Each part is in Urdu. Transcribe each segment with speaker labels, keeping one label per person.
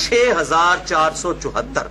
Speaker 1: 6474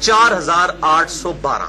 Speaker 1: 4812।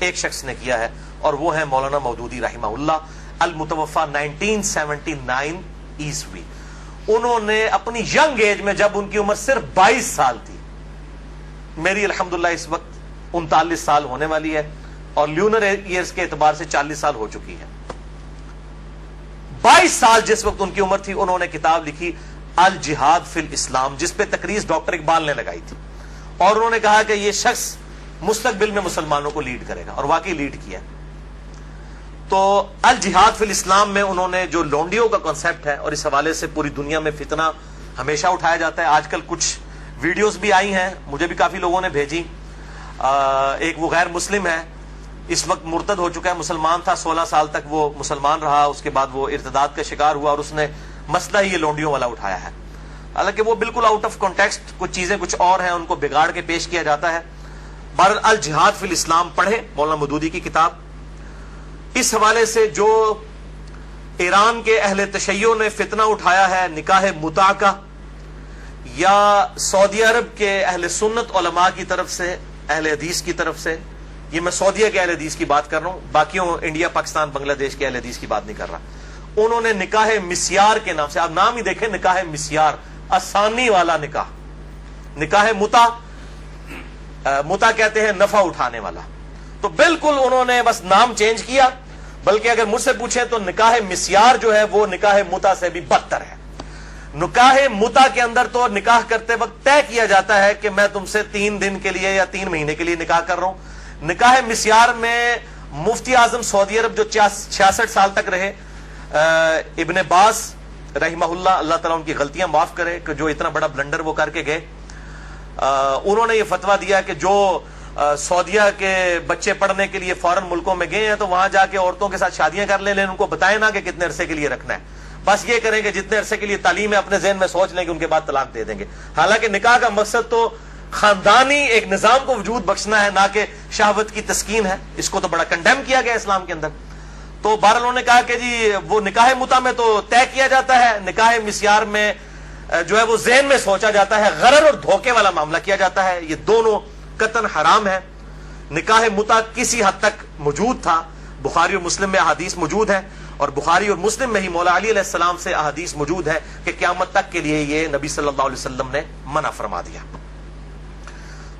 Speaker 1: ایک شخص نے کیا ہے اور وہ ہے مولانا مودودی رحمہ اللہ المتوفا 1979 عیسوی. انہوں نے اپنی ینگ ایج میں جب ان کی عمر صرف 22 سال تھی, میری الحمدللہ اس وقت 39 سال ہونے والی ہے اور لیونر ایئرز کے اعتبار سے 40 سال ہو چکی ہے, 22 سال جس وقت ان کی عمر تھی انہوں نے کتاب لکھی الجہاد فی الاسلام, جس پہ تقریر ڈاکٹر اقبال نے لگائی تھی, اور انہوں نے کہا کہ یہ شخص مستقبل میں مسلمانوں کو لیڈ کرے گا, اور واقعی لیڈ کیا. تو الجہاد فی الاسلام میں انہوں نے جو لونڈیوں کا کنسپٹ ہے, اور اس حوالے سے پوری دنیا میں فتنہ ہمیشہ اٹھایا جاتا ہے. آج کل کچھ ویڈیوز بھی آئی ہیں, مجھے بھی کافی لوگوں نے بھیجی. ایک وہ غیر مسلم ہے, اس وقت مرتد ہو چکا ہے, مسلمان تھا 16 سال تک وہ مسلمان رہا, اس کے بعد وہ ارتداد کا شکار ہوا اور اس نے مسئلہ ہی یہ لونڈیوں والا اٹھایا ہے. حالانکہ وہ بالکل آؤٹ آف کانٹیکسٹ, کچھ چیزیں کچھ اور ہیں, ان کو بگاڑ کے پیش کیا جاتا ہے. بہرحال الجہاد فی الاسلام پڑھے مولانا مودودی کی کتاب. اس حوالے سے جو ایران کے اہل تشیع نے فتنہ اٹھایا ہے نکاح متع کا, یا سعودی عرب کے اہل سنت علماء کی طرف سے, اہل حدیث کی طرف سے, یہ میں سعودیہ کے اہل حدیث کی بات کر رہا ہوں, باقیوں انڈیا پاکستان بنگلہ دیش کے اہل حدیث کی بات نہیں کر رہا. انہوں نے نکاح مسیار کے نام سے, آپ نام ہی دیکھیں نکاح مسیار, آسانی والا نکاح. نکاح متع, متع کہتے ہیں نفع اٹھانے والا, تو بالکل انہوں نے بس نام چینج کیا. بلکہ اگر مجھ سے پوچھیں تو نکاح مسیار جو ہے وہ نکاح متع سے بھی بدتر ہے. نکاح متع کے اندر تو نکاح کرتے وقت طے کیا جاتا ہے کہ میں تم سے 3 دن کے لیے یا 3 مہینے کے لیے نکاح کر رہا ہوں. نکاح مسیار میں مفتی اعظم سعودی عرب جو 66 سال تک رہے, ابن باز رحمہ اللہ, اللہ تعالیٰ ان کی غلطیاں معاف کرے کہ جو اتنا بڑا بلنڈر وہ کر کے گئے, انہوں نے یہ فتویٰ دیا کہ جو سعودیہ کے بچے پڑھنے کے لیے فارن ملکوں میں گئے ہیں تو وہاں جا کے عورتوں کے ساتھ شادیاں کر لیں, لیکن ان کو بتائیں نا کہ کتنے عرصے کے لیے رکھنا ہے, بس یہ کریں کہ جتنے عرصے کے لیے تعلیم ہے اپنے ذہن میں سوچ لیں کہ ان کے بعد طلاق دے دیں گے. حالانکہ نکاح کا مقصد تو خاندانی ایک نظام کو وجود بخشنا ہے, نہ کہ شہوت کی تسکین ہے. اس کو تو بڑا کنڈیم کیا گیا اسلام کے اندر. تو بہرحال انہوں نے کہا کہ جی وہ نکاح متع میں تو طے کیا جاتا ہے, نکاح مسیار میں جو ہے وہ ذہن میں سوچا جاتا ہے, غرر اور دھوکے والا معاملہ کیا جاتا ہے. یہ دونوں قطعاً حرام ہے. نکاح متع کسی حد تک موجود تھا, بخاری اور مسلم میں احادیث موجود ہے, اور بخاری اور مسلم میں ہی مولا علی علیہ السلام سے احادیث موجود ہے کہ قیامت تک کے لیے یہ نبی صلی اللہ علیہ وسلم نے منع فرما دیا.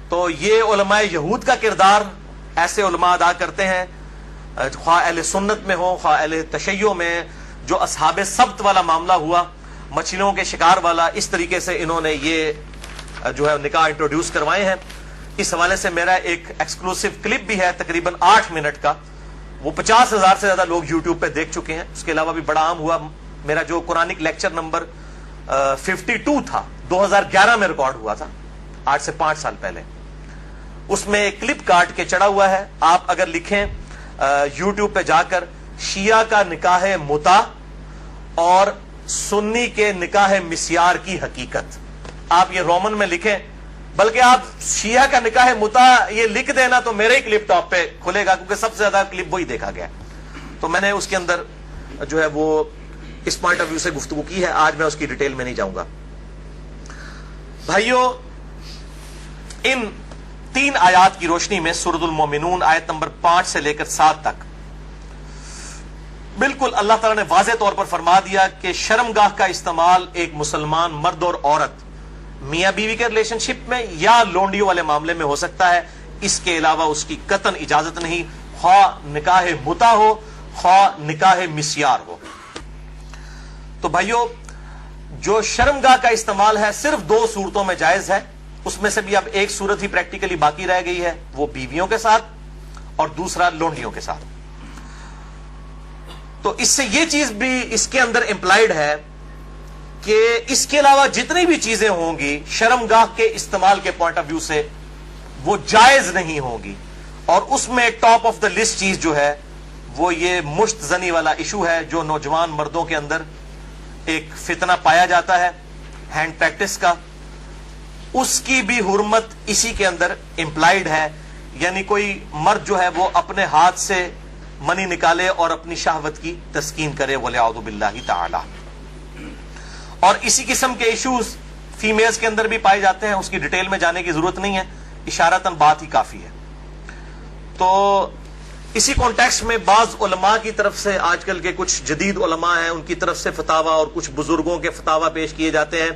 Speaker 1: تو یہ علماء یہود کا کردار ایسے علماء ادا کرتے ہیں, خواہ اہل سنت میں ہو خواہ اہل تشیع میں. جو اصحاب سبت والا معاملہ ہوا, مچھلیوں کے شکار والا, اس طریقے سے انہوں نے یہ جو ہے نکاح انٹروڈیوس کروائے ہیں. اس حوالے سے میرا ایک ایکسکلوسیو کلپ بھی ہے تقریباً 8 منٹ کا, وہ 50,000 سے زیادہ لوگ یوٹیوب پہ دیکھ چکے ہیں. اس کے علاوہ بھی بڑا عام ہوا میرا جو قرآنک لیکچر نمبر 52 تھا, 2011 میں ریکارڈ ہوا تھا, آج سے 5 سال پہلے. اس میں ایک کلپ کاٹ کے چڑھا ہوا ہے, آپ اگر لکھیں یوٹیوب پہ جا کر شیعہ کا نکاح متع اور سنی کے نکاح مسیار کی حقیقت, آپ یہ رومن میں لکھیں, بلکہ آپ شیعہ کا نکاح متع یہ لکھ دینا تو میرے ہی کلپ ٹاپ پہ کھلے گا, کیونکہ سب سے زیادہ کلپ وہی دیکھا گیا. تو میں نے اس کے اندر جو ہے وہ اس پوائنٹ آف ویو سے گفتگو کی ہے. آج میں اس کی ڈیٹیل میں نہیں جاؤں گا. بھائیو, ان 3 آیات کی روشنی میں سورۃ المومنون آیت نمبر 5 سے لے کر 7 تک بالکل اللہ تعالیٰ نے واضح طور پر فرما دیا کہ شرمگاہ کا استعمال ایک مسلمان مرد اور عورت میاں بیوی کے ریلیشن شپ میں یا لونڈیوں والے معاملے میں ہو سکتا ہے, اس کے علاوہ اس کی قطعاً اجازت نہیں, خواہ نکاح متع ہو خواہ نکاح مسیار ہو. تو بھائیو, جو شرمگاہ کا استعمال ہے صرف 2 صورتوں میں جائز ہے, اس میں سے بھی اب ایک صورت ہی پریکٹیکلی باقی رہ گئی ہے, وہ بیویوں کے ساتھ اور دوسرا لونڈیوں کے ساتھ. تو اس سے یہ چیز بھی اس کے اندر امپلائڈ ہے کہ اس کے علاوہ جتنی بھی چیزیں ہوں گی شرمگاہ کے استعمال کے پوائنٹ آف ویو سے وہ جائز نہیں ہوں گی. اور اس میں ٹاپ آف دا لسٹ چیز جو ہے وہ یہ مشت زنی والا ایشو ہے, جو نوجوان مردوں کے اندر ایک فتنہ پایا جاتا ہے ہینڈ پریکٹس کا. اس کی بھی حرمت اسی کے اندر امپلائڈ ہے, یعنی کوئی مرد جو ہے وہ اپنے ہاتھ سے منی نکالے اور اپنی شہوت کی تسکین کرے, وَلِعَوْذُ بِاللَّهِ تَعَالَى. اور اسی قسم کے ایشوز فیمیلز کے اندر بھی پائے جاتے ہیں, اس کی ڈیٹیل میں جانے کی ضرورت نہیں ہے, اشارتاً بات ہی کافی ہے. تو اسی کانٹیکسٹ میں بعض علماء کی طرف سے، آج کل کے کچھ جدید علماء ہیں ان کی طرف سے فتاوا اور کچھ بزرگوں کے فتاوا پیش کیے جاتے ہیں،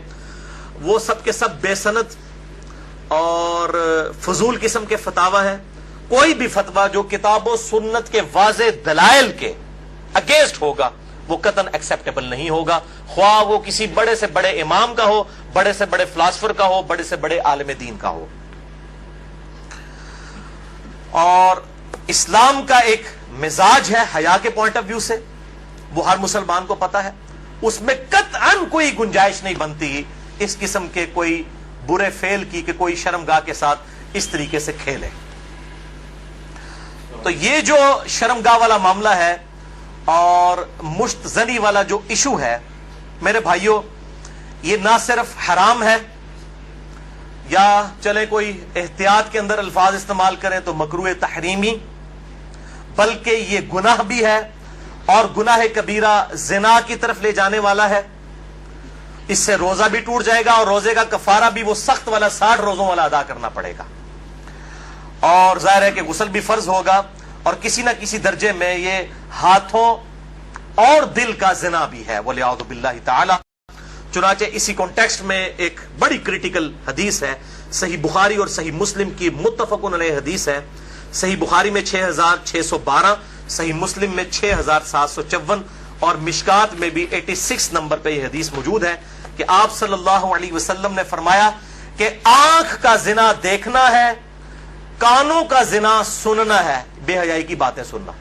Speaker 1: وہ سب کے سب بے سند اور فضول قسم کے فتاوا ہیں۔ کوئی بھی فتوا جو کتاب و سنت کے واضح دلائل کے اگینسٹ ہوگا وہ قطعاً ایکسیپٹیبل نہیں ہوگا، خواہ وہ کسی بڑے سے بڑے امام کا ہو، بڑے سے بڑے فلاسفر کا ہو، بڑے سے بڑے عالم دین کا ہو۔ اور اسلام کا ایک مزاج ہے حیا کے پوائنٹ آف ویو سے، وہ ہر مسلمان کو پتا ہے، اس میں قطعاً کوئی گنجائش نہیں بنتی اس قسم کے کوئی برے فعل کی کہ کوئی شرمگاہ کے ساتھ اس طریقے سے کھیلے۔ تو یہ جو شرمگاہ والا معاملہ ہے اور مشت زنی والا جو ایشو ہے میرے بھائیوں، یہ نہ صرف حرام ہے، یا چلے کوئی احتیاط کے اندر الفاظ استعمال کریں تو مکروہ تحریمی، بلکہ یہ گناہ بھی ہے، اور گناہ کبیرہ زنا کی طرف لے جانے والا ہے۔ اس سے روزہ بھی ٹوٹ جائے گا اور روزے کا کفارہ بھی وہ سخت والا 60 روزوں والا ادا کرنا پڑے گا، اور ظاہر ہے کہ غسل بھی فرض ہوگا، اور کسی نہ کسی درجے میں یہ ہاتھوں اور دل کا زنا بھی ہے وَلِعَوْذُ بِاللَّهِ تعالی۔ چنانچہ اسی کانٹیکسٹ میں ایک بڑی کریٹیکل حدیث ہے، صحیح بخاری اور صحیح مسلم کی متفقن علیہ حدیث ہے۔ صحیح بخاری میں 6612، صحیح مسلم میں 6754، اور مشکات میں بھی 86 نمبر پہ یہ حدیث موجود ہے کہ آپ صلی اللہ علیہ وسلم نے فرمایا کہ آنکھ کا زنا دیکھنا ہے، کانوں کا زنا سننا ہے، بے حیائی کی باتیں سننا،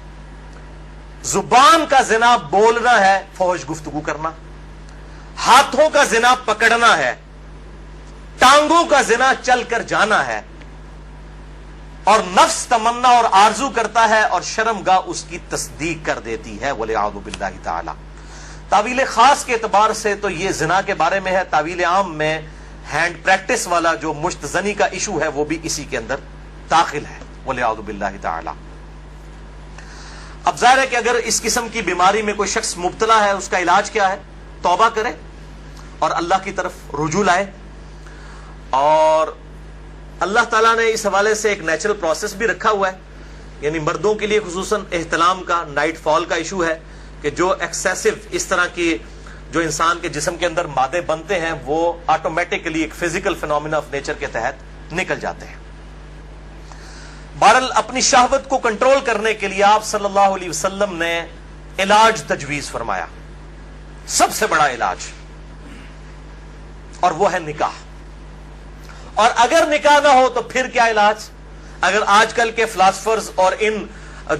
Speaker 1: زبان کا زنا بولنا ہے، فحش گفتگو کرنا، ہاتھوں کا زنا پکڑنا ہے، ٹانگوں کا زنا چل کر جانا ہے، اور نفس تمنا اور آرزو کرتا ہے اور شرمگاہ اس کی تصدیق کر دیتی ہے وَلِعَوْذُ بِاللَّهِ تعالی۔ تعویل خاص کے اعتبار سے تو یہ زنا کے بارے میں ہے، تعویل عام میں ہینڈ پریکٹس والا جو مشت زنی کا ایشو ہے وہ بھی اسی کے اندر داخل ہے وَلِعَوْذُ بِاللَّهِ تعالی۔ اب ظاہر ہے کہ اگر اس قسم کی بیماری میں کوئی شخص مبتلا ہے، اس کا علاج کیا ہے؟ توبہ کرے اور اللہ کی طرف رجوع لائے، اور اللہ تعالیٰ نے اس حوالے سے ایک نیچرل پروسیس بھی رکھا ہوا ہے، یعنی مردوں کے لیے خصوصاً احتلام کا، نائٹ فال کا ایشو ہے کہ جو ایکسیسو اس طرح کی جو انسان کے جسم کے اندر مادے بنتے ہیں وہ آٹومیٹکلی ایک فزیکل فینومینا آف نیچر کے تحت نکل جاتے ہیں۔ بہرحال اپنی شہوت کو کنٹرول کرنے کے لیے آپ صلی اللہ علیہ وسلم نے علاج تجویز فرمایا، سب سے بڑا علاج، اور وہ ہے نکاح۔ اور اگر نکاح نہ ہو تو پھر کیا علاج؟ اگر آج کل کے فلاسفرز اور ان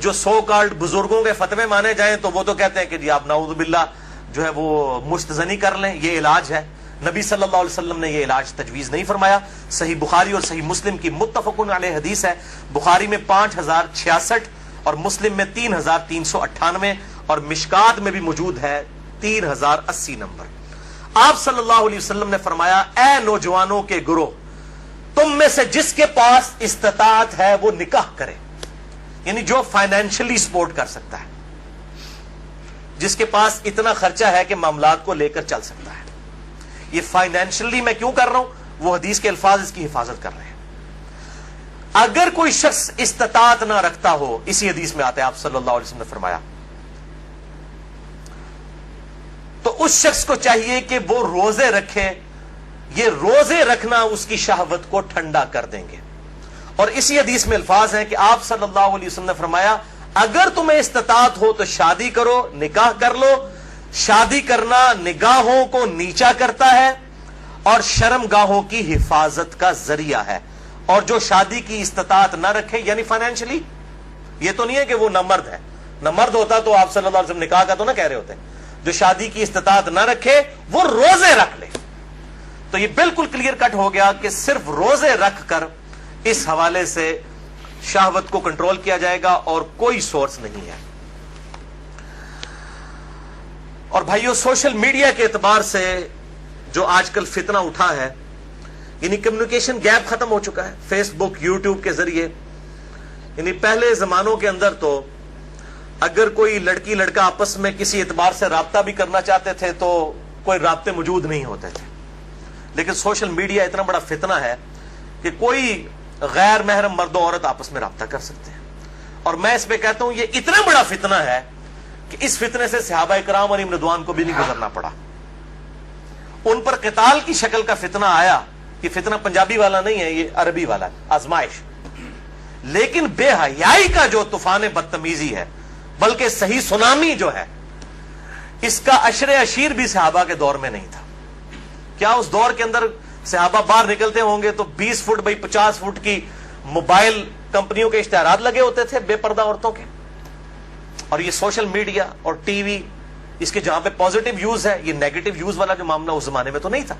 Speaker 1: جو سو کالڈ بزرگوں کے فتوے مانے جائیں تو وہ تو کہتے ہیں کہ جی آپ نعوذ باللہ جو ہے وہ مستزنی کر لیں، یہ علاج ہے۔ نبی صلی اللہ علیہ وسلم نے یہ علاج تجویز نہیں فرمایا۔ صحیح بخاری اور صحیح مسلم کی متفقن علیہ حدیث ہے، بخاری میں 5066 اور مسلم میں 3398، اور مشکات میں بھی موجود ہے 3080 نمبر۔ آپ صلی اللہ علیہ وسلم نے فرمایا، اے نوجوانوں کے گروہ، تم میں سے جس کے پاس استطاعت ہے وہ نکاح کرے، یعنی جو فائنینشلی سپورٹ کر سکتا ہے، جس کے پاس اتنا خرچہ ہے کہ معاملات کو لے کر چل سکتا ہے۔ یہ فائنینشلی میں کیوں کر رہا ہوں؟ وہ حدیث کے الفاظ اس کی حفاظت کر رہے ہیں۔ اگر کوئی شخص استطاعت نہ رکھتا ہو، اسی حدیث میں آتا ہے آپ صلی اللہ علیہ وسلم نے فرمایا، تو اس شخص کو چاہیے کہ وہ روزے رکھے، یہ روزے رکھنا اس کی شہوت کو ٹھنڈا کر دیں گے۔ اور اسی حدیث میں الفاظ ہیں کہ آپ صلی اللہ علیہ وسلم نے فرمایا، اگر تمہیں استطاعت ہو تو شادی کرو، نکاح کر لو۔ شادی کرنا نگاہوں کو نیچا کرتا ہے اور شرم گاہوں کی حفاظت کا ذریعہ ہے، اور جو شادی کی استطاعت نہ رکھے، یعنی فائنینشلی، یہ تو نہیں ہے کہ وہ نہ مرد ہے، نہ مرد ہوتا تو آپ صلی اللہ علیہ وسلم نکاح کا تو نہ کہہ رہے ہوتے، جو شادی کی استطاعت نہ رکھے وہ روزے رکھ لے۔ تو یہ بالکل کلیئر کٹ ہو گیا کہ صرف روزے رکھ کر اس حوالے سے شہوت کو کنٹرول کیا جائے گا اور کوئی سورس نہیں ہے۔ اور بھائیو، سوشل میڈیا کے اعتبار سے جو آج کل فتنہ اٹھا ہے، یعنی کمیونیکیشن گیپ ختم ہو چکا ہے فیس بک، یوٹیوب کے ذریعے۔ یعنی پہلے زمانوں کے اندر تو اگر کوئی لڑکی لڑکا آپس میں کسی اعتبار سے رابطہ بھی کرنا چاہتے تھے تو کوئی رابطے موجود نہیں ہوتے تھے، لیکن سوشل میڈیا اتنا بڑا فتنہ ہے کہ کوئی غیر محرم مرد و عورت آپس میں رابطہ کر سکتے ہیں، اور میں اس پہ کہتا ہوں یہ اتنا بڑا فتنہ ہے کہ اس فتنے سے صحابہ کرام علیہم رضوان کو بھی نہیں گزرنا پڑا. ان پر قتال کی شکل کا فتنہ آیا. یہ فتنہ پنجابی والا نہیں ہے, یہ عربی والا ہے, آزمائش. لیکن بے حیائی کا جو طوفان بدتمیزی ہے, بلکہ صحیح سونامی جو ہے, اس کا عشر عشیر بھی صحابہ کے دور میں نہیں تھا. کیا اس دور کے اندر صحابہ باہر نکلتے ہوں گے تو 20 فٹ بائی 50 فٹ کی موبائل کمپنیوں کے اشتہارات لگے ہوتے تھے بے پردہ عورتوں کے؟ اور یہ سوشل میڈیا اور ٹی وی, اس کے جہاں پہ پازیٹیو یوز ہے, یہ نیگیٹو یوز والا جو معاملہ اس زمانے میں تو نہیں تھا.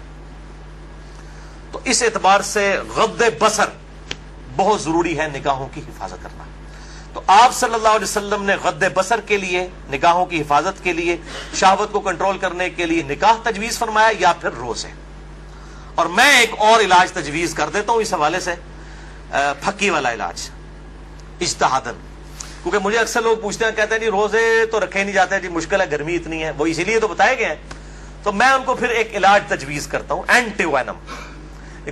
Speaker 1: تو اس اعتبار سے غض بصر بہت ضروری ہے نگاہوں کی حفاظت کرنا. تو آپ صلی اللہ علیہ وسلم نے غض بصر کے لیے, نگاہوں کی حفاظت کے لیے, شہوت کو کنٹرول کرنے کے لیے نکاح تجویز فرمایا یا پھر روزے. اور میں ایک اور علاج تجویز کر دیتا ہوں اس حوالے سے, پھکی والا علاج اجتہادن. کیونکہ مجھے اکثر لوگ پوچھتے ہیں, کہتے ہیں جی روزے تو رکھے نہیں جاتے, جی مشکل ہے, گرمی اتنی ہے, وہ اسی لیے تو بتائے گئے ہیں. تو میں ان کو پھر ایک علاج تجویز کرتا ہوں, اینٹی وینم.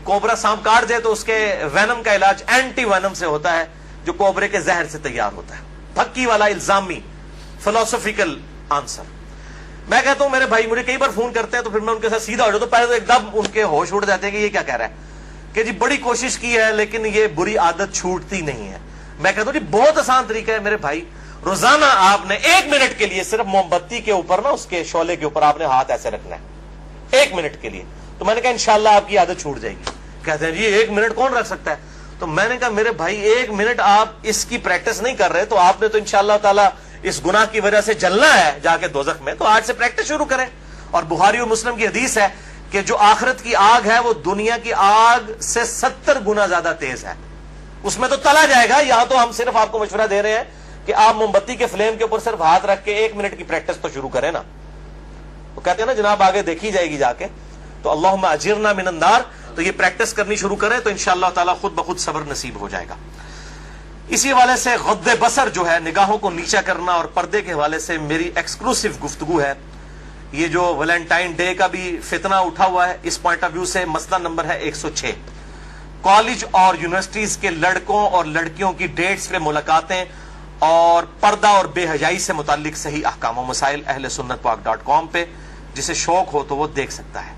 Speaker 1: کوبرا سانپ کاٹ دے تو اس کے وینم کا علاج اینٹی وینم سے ہوتا ہے, جو کوبرے کے زہر سے تیار ہوتا ہے. پھکی والا الزامی فلسفیکل آنسر. میں کہتا ہوں میرے بھائی مجھے کئی بار فون کرتے ہیں تو پھر میں ان کے ساتھ سیدھا ہو جاتا ہوں. پہلے تو ایک دم ان کے ہوش اڑ جاتے ہیں کہ یہ کیا کہہ رہا ہے, کہ جی بڑی کوشش کی ہے لیکن یہ بری عادت چھوٹتی نہیں ہے. میں کہتا ہوں جی بہت آسان طریقہ ہے میرے بھائی, روزانہ آپ نے 1 منٹ کے لیے صرف موم بتی کے اوپر نا, اس کے شعلے کے اوپر آپ نے ہاتھ ایسے رکھنا ہے 1 منٹ کے لیے. تو میں نے کہا انشاءاللہ آپ کی عادت چھوٹ جائے گی. کہتے ہیں جی 1 منٹ کون رکھ سکتا ہے؟ تو میں نے کہا میرے بھائی 1 منٹ آپ اس کی پریکٹس نہیں کر رہے تو آپ نے تو انشاءاللہ تعالی اس گناہ کی وجہ سے جلنا ہے جا کے دوزخ میں. تو آج سے پریکٹس شروع کریں. اور بخاری اور مسلم کی حدیث ہے کہ جو آخرت کی آگ ہے وہ دنیا کی آگ سے 70 گنا زیادہ تیز ہے, اس میں تو تلا جائے گا. یہاں تو ہم صرف آپ کو مشورہ دے رہے ہیں کہ آپ موم بتی کے فلیم کے اوپر صرف ہاتھ رکھ کے 1 منٹ کی پریکٹس تو شروع کریں نا. تو کہتے ہیں نا جناب آگے دیکھی جائے گی جا کے. تو اللہم اجرنا من النار, تو یہ پریکٹس کرنی شروع کریں تو انشاءاللہ تعالی خود بخود صبر نصیب ہو جائے گا. اسی حوالے سے غض بصر جو ہے, نگاہوں کو نیچا کرنا, اور پردے کے حوالے سے میری ایکسکلوسیو گفتگو ہے. یہ جو ویلنٹائن ڈے کا بھی فتنہ اٹھا ہوا ہے, اس پوائنٹ آف ویو سے مسئلہ نمبر ہے 106. کالج اور یونیورسٹیز کے لڑکوں اور لڑکیوں کی ڈیٹس پہ ملاقاتیں اور پردہ اور بے حیائی سے متعلق صحیح احکام و مسائل اہل سنت پاک .com پہ, جسے شوق ہو تو وہ دیکھ سکتا ہے.